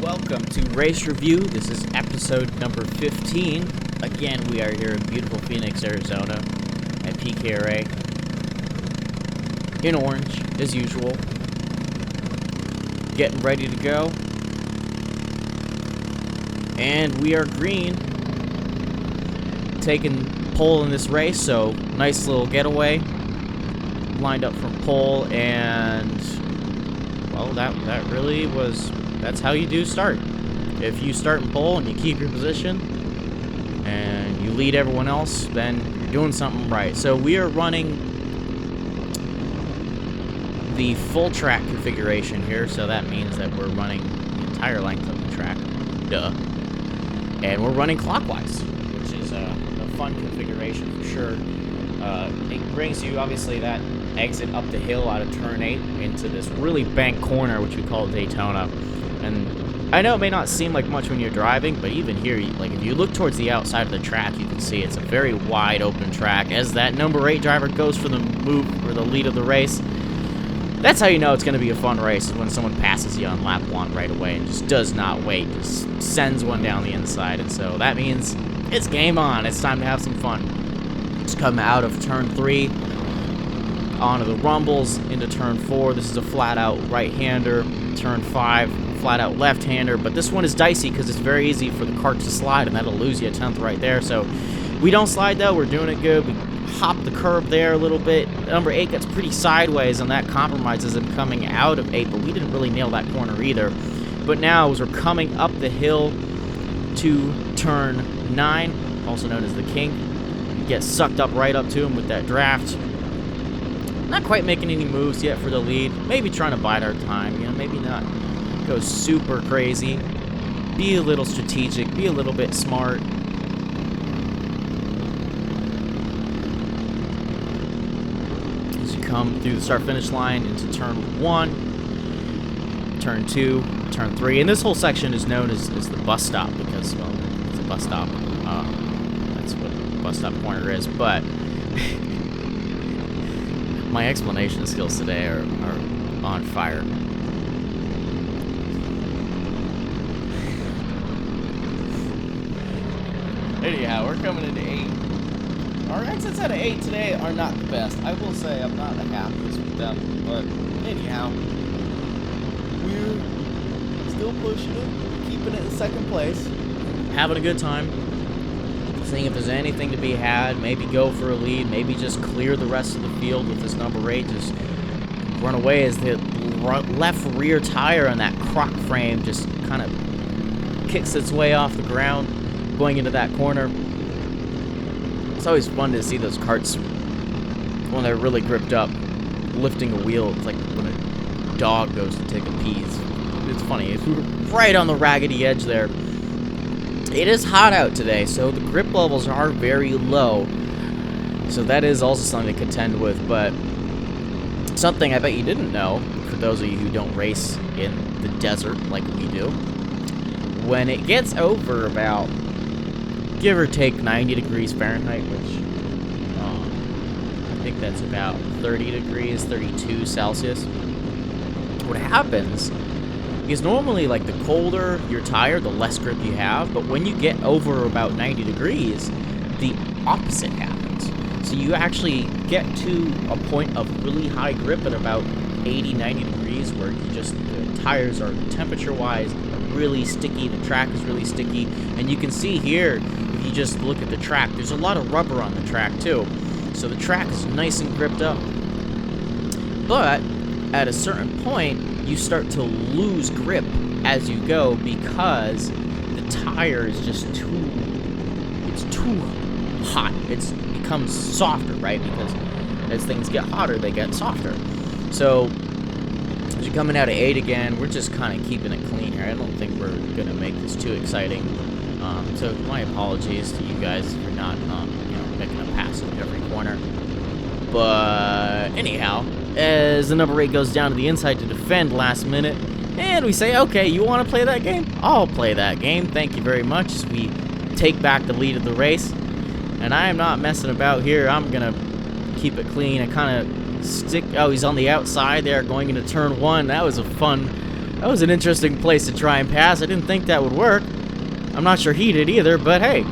welcome to Race Review. This is episode number 15. Again, we are here in beautiful Phoenix, Arizona at PKRA. In orange, as usual. Getting ready to go. And we are green. Taking pole in this race, so nice little getaway. Lined up from pole, and well, that really was, that's how you do start. If you start in pole and you keep your position and you lead everyone else, then you're doing something right. So we are running the full track configuration here, so that means that we're running the entire length of the track. Duh. And we're running clockwise, which is a fun configuration for sure. It brings you, obviously, that exit up the hill out of turn 8 into this really banked corner, which we call Daytona. And I know it may not seem like much when you're driving, but even here, like if you look towards the outside of the track, you can see it's a very wide open track. As that number 8 driver goes for the move or the lead of the race, that's how you know it's going to be a fun race, is when someone passes you on lap 1 right away and just does not wait, just sends one down the inside. And so that means it's game on. It's time to have some fun. Just come out of turn 3 onto the rumbles into turn 4. This is a flat-out right-hander. Turn 5, flat-out left-hander. But this one is dicey because it's very easy for the cart to slide, and that'll lose you a 10th right there. So we don't slide, though. We're doing it good. We hop the curb there a little bit. Number 8 gets pretty sideways, and that compromises him coming out of 8, but we didn't really nail that corner either. But now, as we're coming up the hill to turn 9, also known as the kink, we get sucked up right up to him with that draft. Not quite making any moves yet for the lead. Maybe trying to bide our time, you know, maybe not go super crazy. Be a little strategic, be a little bit smart. As you come through the start-finish line into turn 1, turn 2, turn 3. And this whole section is known as the bus stop because, well, it's a bus stop. That's what a bus stop corner is, but my explanation skills today are on fire. Anyhow, we're coming into 8. Our exits out of 8 today are not the best. I will say I'm not the happiest with them, but anyhow, we're still pushing it, keeping it in second place, having a good time. Seeing if there's anything to be had, maybe go for a lead, maybe just clear the rest of the field with this number 8, just run away as the left rear tire on that croc frame just kind of kicks its way off the ground going into that corner. It's always fun to see those carts when they're really gripped up, lifting a wheel. It's like when a dog goes to take a pee. It's funny. It's right on the raggedy edge there. It is hot out today, so the grip levels are very low. So that is also something to contend with, but something I bet you didn't know, for those of you who don't race in the desert like we do, when it gets over about, give or take, 90 degrees Fahrenheit, which I think that's about 30 degrees, 32 Celsius, what happens is normally, like, the colder your tire, the less grip you have, but when you get over about 90 degrees, the opposite happens. So you actually get to a point of really high grip at about 80, 90 degrees, where you just, the tires are, temperature-wise, really sticky, the track is really sticky, and you can see here, if you just look at the track, there's a lot of rubber on the track, too. So the track is nice and gripped up. But at a certain point, you start to lose grip as you go because the tire is just it's too hot. It becomes softer, right? Because as things get hotter, they get softer. So as you're coming out of 8 again, we're just kind of keeping it clean here. I don't think we're going to make this too exciting. So my apologies to you guys for not making a pass at every corner. But anyhow, as the number 8 goes down to the inside to defend last minute, and we say, okay, you want to play that game? I'll play that game. Thank you very much. As we take back the lead of the race. And I am not messing about here. I'm going to keep it clean. I kind of stick... Oh, he's on the outside there going into turn 1. That was a fun That was an interesting place to try and pass. I didn't think that would work. I'm not sure he did either, but hey,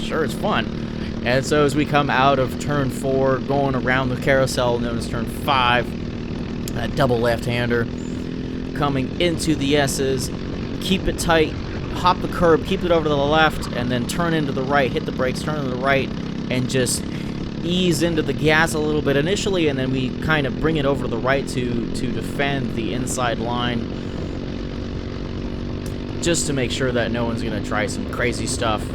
sure, it's fun. And so as we come out of turn 4, going around the carousel known as turn 5, that double left-hander, coming into the S's, keep it tight, hop the curb, keep it over to the left, and then turn into the right, hit the brakes, turn to the right, and just ease into the gas a little bit initially, and then we kind of bring it over to the right to defend the inside line, just to make sure that no one's going to try some crazy stuff.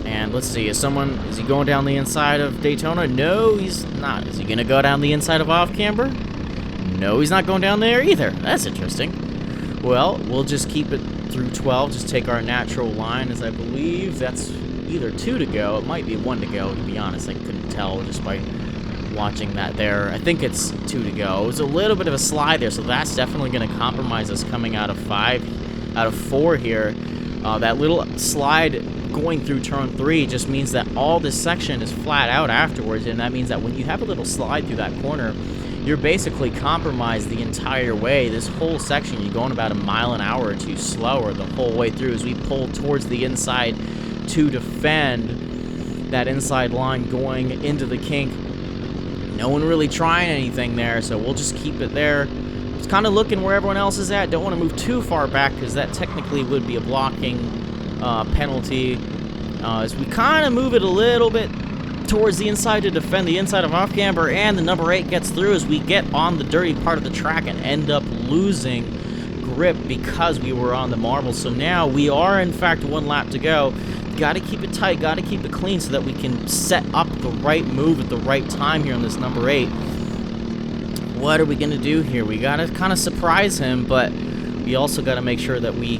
And let's see, is he going down the inside of Daytona? No, he's not. Is he going to go down the inside of off-camber? No, he's not going down there either. That's interesting. Well, we'll just keep it through 12, just take our natural line, as I believe that's either 2 to go. It might be 1 to go, to be honest. I couldn't tell just by watching that there. I think it's 2 to go. It was a little bit of a slide there, so that's definitely going to compromise us coming out of 4 here. That little slide going through turn 3 just means that all this section is flat out afterwards, and that means that when you have a little slide through that corner, you're basically compromised the entire way. This whole section, you're going about a mile an hour or 2 slower the whole way through as we pull towards the inside to defend that inside line going into the kink. No one really trying anything there, so we'll just keep it there. Just kind of looking where everyone else is at. Don't want to move too far back because that technically would be a blocking penalty. As we kind of move it a little bit towards the inside to defend the inside of off-camber, and the number 8 gets through as we get on the dirty part of the track and end up losing grip because we were on the marbles. So now we are, in fact, 1 lap to go. Got to keep it tight, got to keep it clean so that we can set up the right move at the right time here on this number 8. What are we going to do here? We got to kind of surprise him, but we also got to make sure that we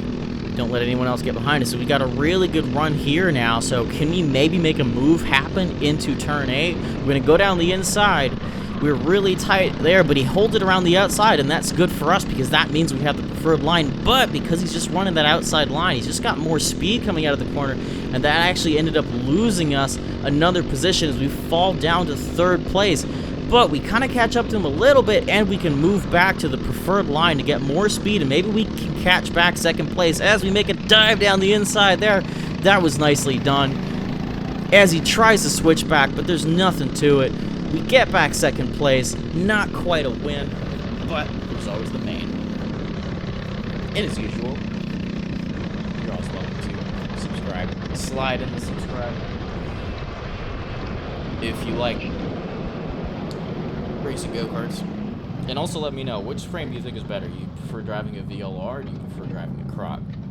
don't let anyone else get behind us. So we got a really good run here now. So can we maybe make a move happen into turn 8? We're going to go down the inside. We're really tight there, but he holds it around the outside, and that's good for us because that means we have the preferred line. But because he's just running that outside line, he's just got more speed coming out of the corner, and that actually ended up losing us another position as we fall down to 3rd place. But we kind of catch up to him a little bit, and we can move back to the preferred line to get more speed, and maybe we can catch back 2nd place as we make a dive down the inside there. That was nicely done as he tries to switch back, but there's nothing to it. We get back 2nd place. Not quite a win, but there's always the main. And as usual, you're always welcome to subscribe. Slide in the subscribe if you like racing go-karts. And also let me know, which frame do you think is better? You prefer driving a VLR or do you prefer driving a Croc?